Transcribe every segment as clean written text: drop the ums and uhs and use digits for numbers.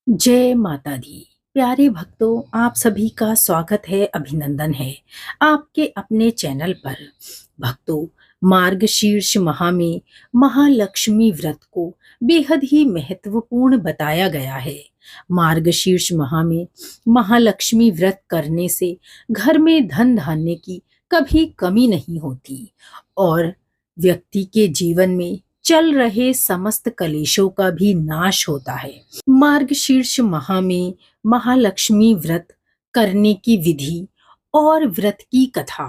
जय माता दी। प्यारे भक्तों, आप सभी का स्वागत है, अभिनंदन है आपके अपने चैनल पर। भक्तों, मार्गशीर्ष माह में महालक्ष्मी व्रत को बेहद ही महत्वपूर्ण बताया गया है। मार्गशीर्ष माह में महालक्ष्मी व्रत करने से घर में धन धान्य की कभी कमी नहीं होती और व्यक्ति के जीवन में चल रहे समस्त कलेशों का भी नाश होता है। मार्गशीर्ष माह में महालक्ष्मी व्रत करने की विधि और व्रत की कथा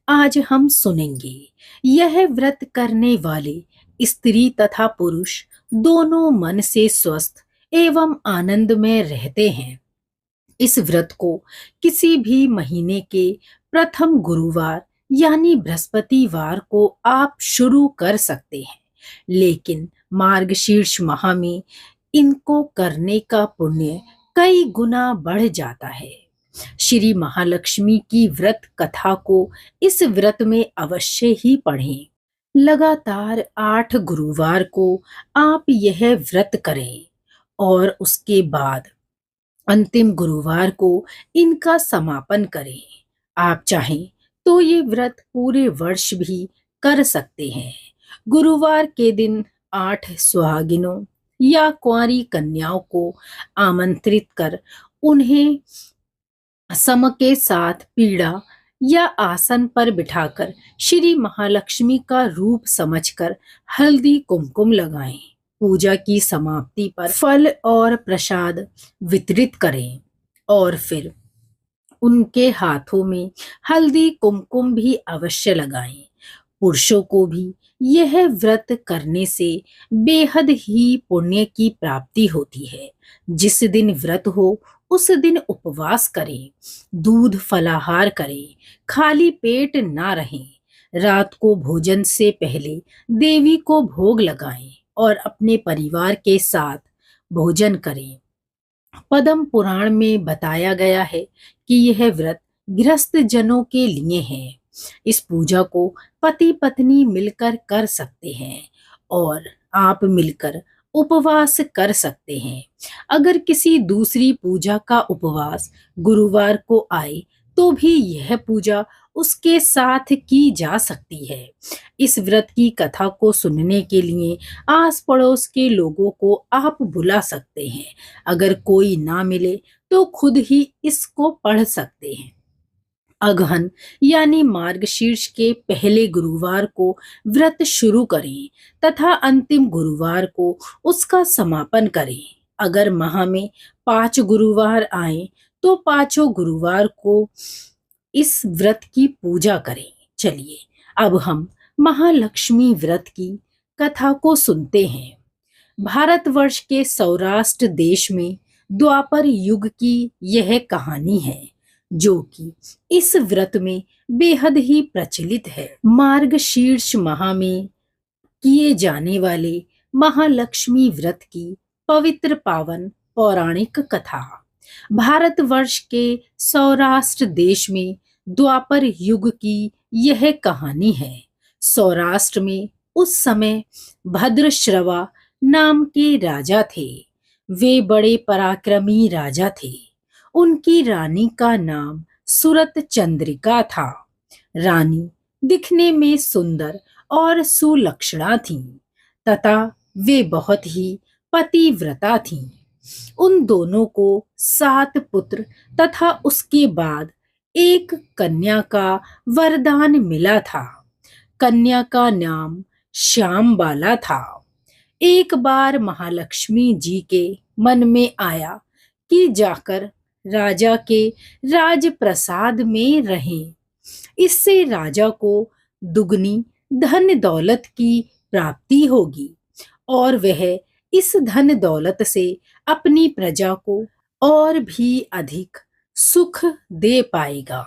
आज हम सुनेंगे। यह व्रत करने वाले स्त्री तथा पुरुष दोनों मन से स्वस्थ एवं आनंद में रहते हैं। इस व्रत को किसी भी महीने के प्रथम गुरुवार यानी बृहस्पतिवार को आप शुरू कर सकते हैं, लेकिन मार्गशीर्ष माह में इनको करने का पुण्य कई गुना बढ़ जाता है। श्री महालक्ष्मी की व्रत कथा को इस व्रत में अवश्य ही पढ़ें। लगातार 8 गुरुवार को आप यह व्रत करें और उसके बाद अंतिम गुरुवार को इनका समापन करें। आप चाहें तो ये व्रत पूरे वर्ष भी कर सकते हैं। गुरुवार के दिन 8 सुहागिनों या कुंवारी कन्याओं को आमंत्रित कर उन्हें सम के साथ पीड़ा या आसन पर बिठाकर श्री महालक्ष्मी का रूप समझकर हल्दी कुमकुम लगाएं। पूजा की समाप्ति पर फल और प्रसाद वितरित करें और फिर उनके हाथों में हल्दी कुमकुम भी अवश्य लगाएं। पुरुषों को भी यह व्रत करने से बेहद ही पुण्य की प्राप्ति होती है। जिस दिन व्रत हो उस दिन उपवास करें, दूध फलाहार करें, खाली पेट ना रहें। रात को भोजन से पहले देवी को भोग लगाएं और अपने परिवार के साथ भोजन करें। पद्म पुराण में बताया गया है कि यह व्रत गृहस्थ जनों के लिए है। इस पूजा को पति पत्नी मिलकर कर सकते हैं और आप मिलकर उपवास कर सकते हैं। अगर किसी दूसरी पूजा का उपवास गुरुवार को आए तो भी यह पूजा उसके साथ की जा सकती है। इस व्रत की कथा को सुनने के लिए आस पड़ोस के लोगों को आप बुला सकते हैं। अगर कोई ना मिले तो खुद ही इसको पढ़ सकते हैं। अगहन यानी मार्गशीर्ष के पहले गुरुवार को व्रत शुरू करें तथा अंतिम गुरुवार को उसका समापन करें। अगर माह में 5 गुरुवार आए तो पांचों गुरुवार को इस व्रत की पूजा करें। चलिए अब हम महालक्ष्मी व्रत की कथा को सुनते हैं। भारतवर्ष के सौराष्ट्र देश में द्वापर युग की यह कहानी है जो कि इस व्रत में बेहद ही प्रचलित है। मार्गशीर्ष माह में किए जाने वाले महालक्ष्मी व्रत की पवित्र पावन पौराणिक कथा। भारतवर्ष के सौराष्ट्र देश में द्वापर युग की यह कहानी है। सौराष्ट्र में उस समय भद्रश्रवा नाम के राजा थे। वे बड़े पराक्रमी राजा थे। उनकी रानी का नाम सुरत चंद्रिका था। रानी दिखने में सुंदर और सुलक्षणा थीं तथा वे बहुत ही पतिव्रता थीं। उन दोनों को 7 पुत्र तथा उसके बाद एक कन्या का वरदान मिला था। कन्या का नाम श्यामबाला था। एक बार महालक्ष्मी जी के मन में आया कि जाकर राजा के राजप्रसाद में रहें। इससे राजा को दुगनी धन दौलत की प्राप्ति होगी और वह इस धन दौलत से अपनी प्रजा को और भी अधिक सुख दे पाएगा।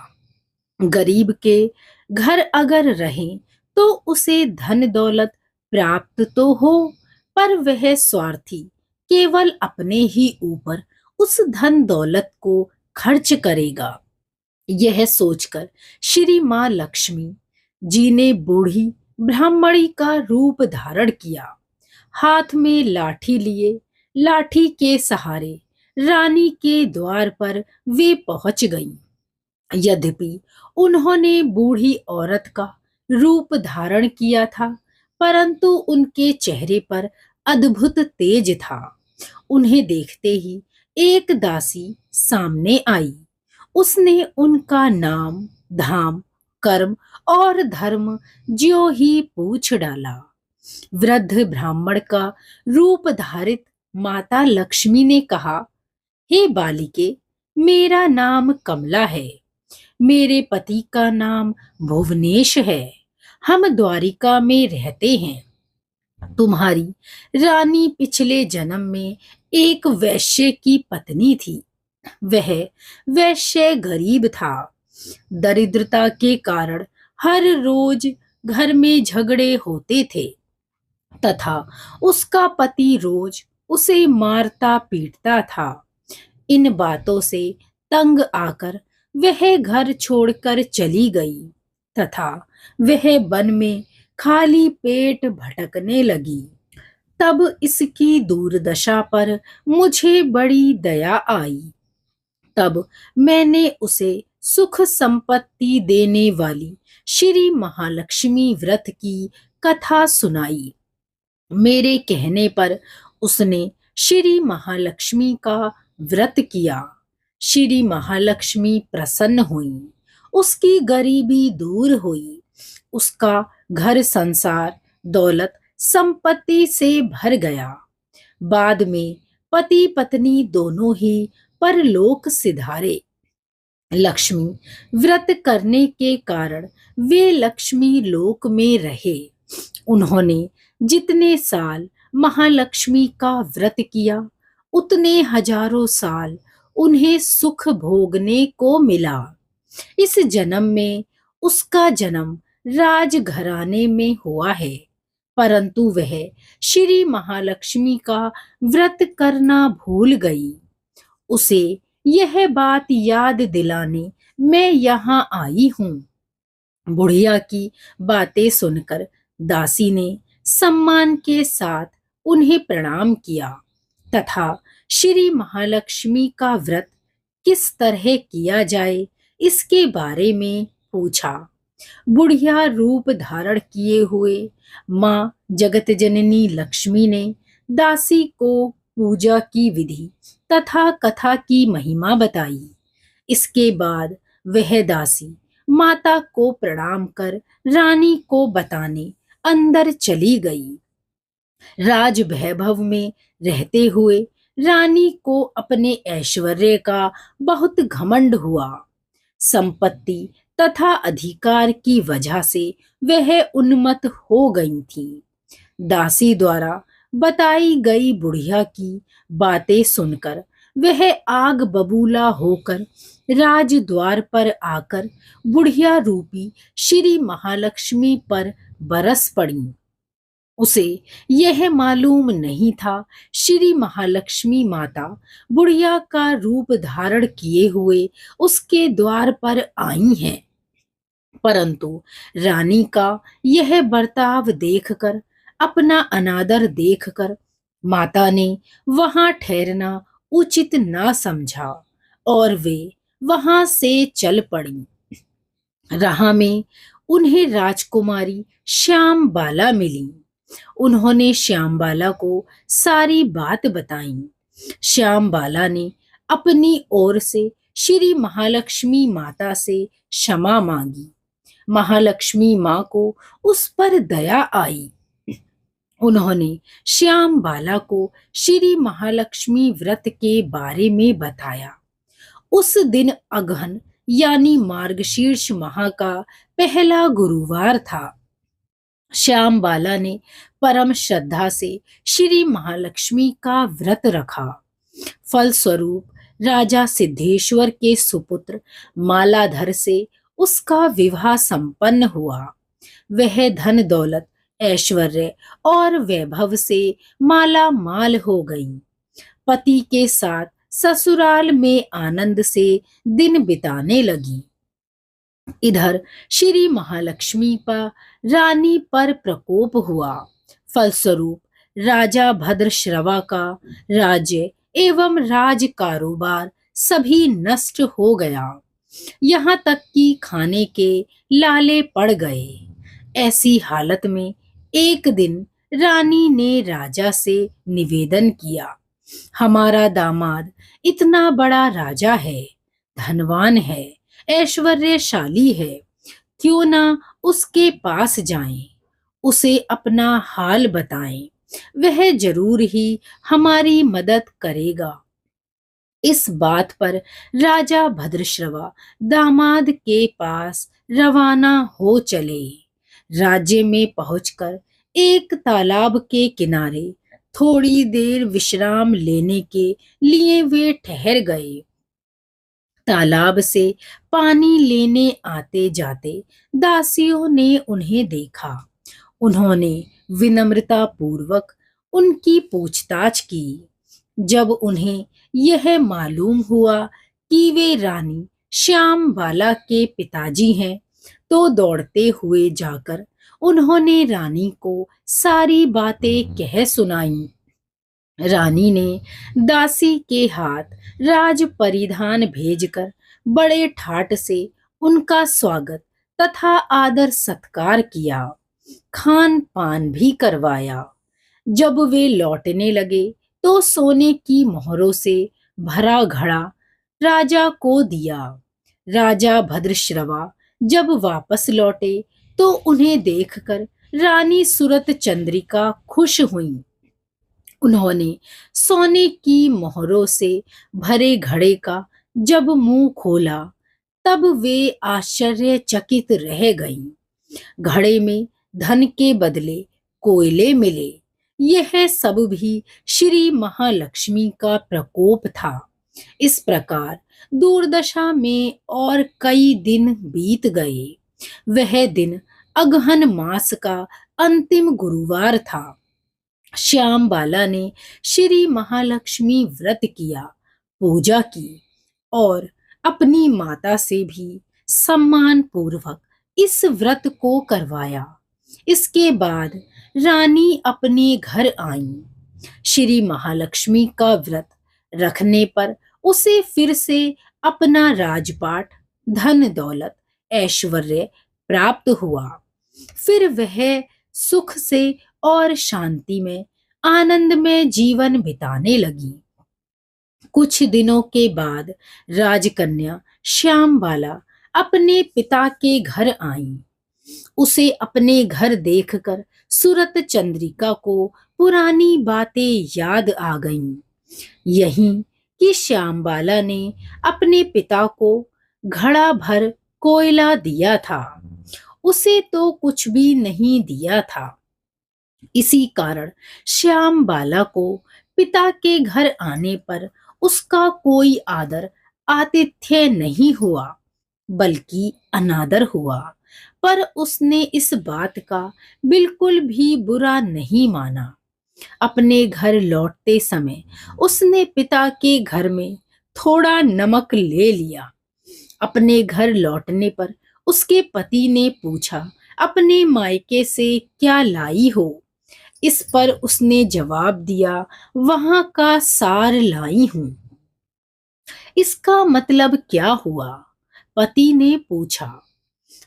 गरीब के घर अगर रहें तो उसे धन दौलत प्राप्त तो हो, पर वह स्वार्थी केवल अपने ही ऊपर उस धन दौलत को खर्च करेगा। यह सोचकर श्री मां लक्ष्मी जी ने बूढ़ी ब्राह्मणी का रूप धारण किया। हाथ में लाठी लिए लाठी के सहारे रानी के द्वार पर वे पहुंच गईं। यद्यपि उन्होंने बूढ़ी औरत का रूप धारण किया था, परंतु उनके चेहरे पर अद्भुत तेज था। उन्हें देखते ही एक दासी सामने आई। उसने उनका नाम, धाम, कर्म और धर्म ज्यों ही पूछ डाला। वृद्ध ब्राह्मण का रूप धारित माता लक्ष्मी ने कहा, हे बालिके, मेरा नाम कमला है। मेरे पति का नाम भुवनेश है। हम द्वारिका में रहते हैं। तुम्हारी रानी पिछले जन्म में एक वैश्य की पत्नी थी। वह वैश्य गरीब था। दरिद्रता के कारण हर रोज घर में झगड़े होते थे तथा उसका पति रोज उसे मारता पीटता था। इन बातों से तंग आकर वह घर छोड़कर चली गई तथा वह वन में खाली पेट भटकने लगी। तब इसकी दुर्दशा पर मुझे बड़ी दया आई। तब मैंने उसे सुख संपत्ति देने वाली श्री महालक्ष्मी व्रत की कथा सुनाई। मेरे कहने पर उसने श्री महालक्ष्मी का व्रत किया। श्री महालक्ष्मी प्रसन्न हुई। उसकी गरीबी दूर हुई। उसका घर संसार दौलत संपत्ति से भर गया। बाद में पति पत्नी दोनों ही परलोक सिधारे। लक्ष्मी व्रत करने के कारण वे लक्ष्मी लोक में रहे। उन्होंने जितने साल महालक्ष्मी का व्रत किया, उतने हजारों साल उन्हें सुख भोगने को मिला। इस जन्म में उसका जन्म राजघराने में हुआ है, परंतु वह श्री महालक्ष्मी का व्रत करना भूल गई। उसे यह बात याद दिलाने मैं यहाँ आई हूँ। बुढ़िया की बातें सुनकर दासी ने सम्मान के साथ उन्हें प्रणाम किया तथा श्री महालक्ष्मी का व्रत किस तरह किया जाए इसके बारे में पूछा। बुढ़िया रूप धारण किए हुए माँ जगत जननी लक्ष्मी ने दासी को पूजा की विधि तथा कथा की महिमा बताई। इसके बाद वह दासी माता को प्रणाम कर रानी को बताने अंदर चली गई। राज वैभव में रहते हुए रानी को अपने ऐश्वर्य का बहुत घमंड हुआ। संपत्ति तथा अधिकार की वजह से वह उन्मत्त हो गई थी। दासी द्वारा बताई गई बुढ़िया की बातें सुनकर वह आग बबूला होकर राजद्वार पर आकर बुढ़िया रूपी श्री महालक्ष्मी पर बरस पड़ी। उसे यह मालूम नहीं था श्री महालक्ष्मी माता बुढ़िया का रूप धारण किए हुए उसके द्वार पर आई हैं। परंतु रानी का यह बर्ताव देखकर, अपना अनादर देखकर माता ने वहां ठहरना उचित ना समझा और वे वहां से चल पड़ी। राह में उन्हें राजकुमारी श्याम बाला मिली। उन्होंने श्याम बाला को सारी बात बताई। श्याम बाला ने अपनी ओर से श्री महालक्ष्मी माता से क्षमा मांगी। महालक्ष्मी माँ को उस पर दया आई। उन्होंने श्याम बाला को श्री महालक्ष्मी व्रत के बारे में बताया। उस दिन अगहन यानी मार्गशीर्ष माह का पहला गुरुवार था। श्याम बाला ने परम श्रद्धा से श्री महालक्ष्मी का व्रत रखा। फलस्वरूप राजा सिद्धेश्वर के सुपुत्र मालाधर से उसका विवाह संपन्न हुआ। वह धन दौलत ऐश्वर्य और वैभव से माला माल हो गई। पति के साथ ससुराल में आनंद से दिन बिताने लगी। इधर श्री महालक्ष्मी पर रानी पर प्रकोप हुआ। फलस्वरूप राजा भद्रश्रवा का राज्य एवं राज कारोबार सभी नष्ट हो गया। यहाँ तक कि खाने के लाले पड़ गए। ऐसी हालत में एक दिन रानी ने राजा से निवेदन किया, हमारा दामाद इतना बड़ा राजा है, धनवान है, ऐश्वर्यशाली है, क्यों ना उसके पास जाएं, उसे अपना हाल बताएं, वह जरूर ही हमारी मदद करेगा। इस बात पर राजा भद्रश्रवा दामाद के पास रवाना हो चले। राज्य में पहुंचकर एक तालाब के किनारे थोड़ी देर विश्राम लेने के लिए वे ठहर गए। तालाब से पानी लेने आते जाते दासियों ने उन्हें देखा। उन्होंने विनम्रता पूर्वक उनकी पूछताछ की। जब उन्हें यह मालूम हुआ कि वे रानी श्याम बाला के पिताजी हैं, तो दौड़ते हुए जाकर उन्होंने रानी को सारी बातें कह सुनाईं। रानी ने दासी के हाथ राज परिधान भेजकर बड़े ठाट से उनका स्वागत तथा आदर सत्कार किया, खान पान भी करवाया। जब वे लौटने लगे तो सोने की मोहरों से भरा घड़ा राजा को दिया। राजा भद्रश्रवा जब वापस लौटे तो उन्हें देखकर रानी सूरत चंद्रिका खुश हुईं। उन्होंने सोने की मोहरों से भरे घड़े का जब मुंह खोला तब वे आश्चर्यचकित रह गईं। घड़े में धन के बदले कोयले मिले। यह सब भी श्री महालक्ष्मी का प्रकोप था। इस प्रकार दुर्दशा में और कई दिन बीत गए। वह दिन अगहन मास का अंतिम गुरुवार था। श्याम बाला ने श्री महालक्ष्मी व्रत किया, पूजा की और अपनी माता से भी सम्मान पूर्वक इस व्रत को करवाया। इसके बाद रानी अपने घर आईं। श्री महालक्ष्मी का व्रत रखने पर उसे फिर से अपना राजपाट, धन दौलत, ऐश्वर्य प्राप्त हुआ। फिर वह सुख से और शांति में आनंद में जीवन बिताने लगी। कुछ दिनों के बाद राजकन्या श्याम बाला अपने पिता के घर आई। उसे अपने घर देखकर सूरत चंद्रिका को पुरानी बातें याद आ गईं। यहीं कि श्याम बाला ने अपने पिता को घड़ा भर कोयला दिया था, उसे तो कुछ भी नहीं दिया था। इसी कारण श्याम बाला को पिता के घर आने पर उसका कोई आदर आतिथ्य नहीं हुआ, बल्कि अनादर हुआ। पर उसने इस बात का बिल्कुल भी बुरा नहीं माना। अपने घर लौटते समय उसने पिता के घर में थोड़ा नमक ले लिया। अपने घर लौटने पर उसके पति ने पूछा, अपने मायके से क्या लाई हो? इस पर उसने जवाब दिया, वहां का सार लाई हूं। इसका मतलब क्या हुआ? पति ने पूछा।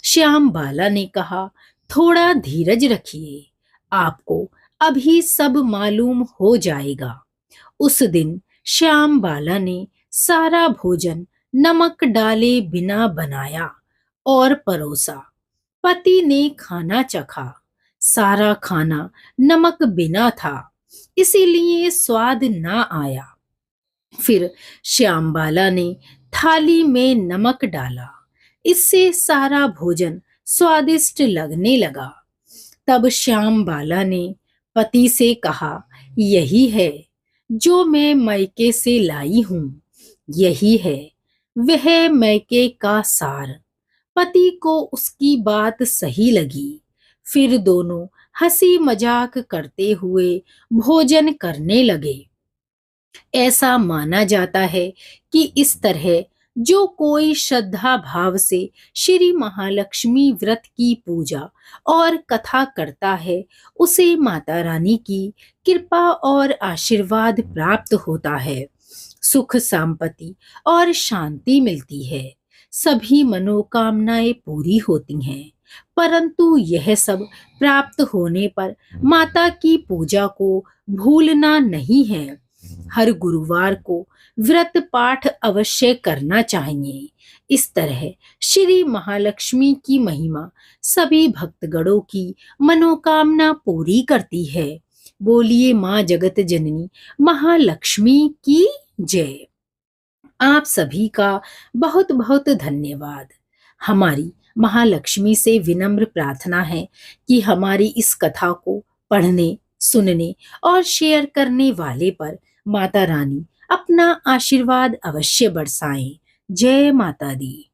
श्याम बाला ने कहा, थोड़ा धीरज रखिए, आपको अभी सब मालूम हो जाएगा। उस दिन श्याम बाला ने सारा भोजन नमक डाले बिना बनाया और परोसा। पति ने खाना चखा। सारा खाना नमक बिना था, इसीलिए स्वाद ना आया। फिर श्याम बाला ने थाली में नमक डाला। इससे सारा भोजन स्वादिष्ट लगने लगा। तब श्याम बाला ने पति से कहा, यही है जो मैं मायके से लाई हूं, यही है वह मायके का सार। पति को उसकी बात सही लगी। फिर दोनों हंसी मजाक करते हुए भोजन करने लगे। ऐसा माना जाता है कि इस तरह जो कोई श्रद्धा भाव से श्री महालक्ष्मी व्रत की पूजा और कथा करता है, उसे माता रानी की कृपा और आशीर्वाद प्राप्त होता है। सुख संपत्ति और शांति मिलती है। सभी मनोकामनाएं पूरी होती हैं। परंतु यह सब प्राप्त होने पर माता की पूजा को भूलना नहीं है। हर गुरुवार को व्रत पाठ अवश्य करना चाहिए। इस तरह श्री महालक्ष्मी की महिमा सभी भक्तगणों की मनोकामना पूरी करती है। बोलिए माँ जगत जननी महालक्ष्मी की जय। आप सभी का बहुत बहुत धन्यवाद। हमारी महालक्ष्मी से विनम्र प्रार्थना है कि हमारी इस कथा को पढ़ने, सुनने और शेयर करने वाले पर माता रानी अपना आशीर्वाद अवश्य बरसाएं। जय माता दी।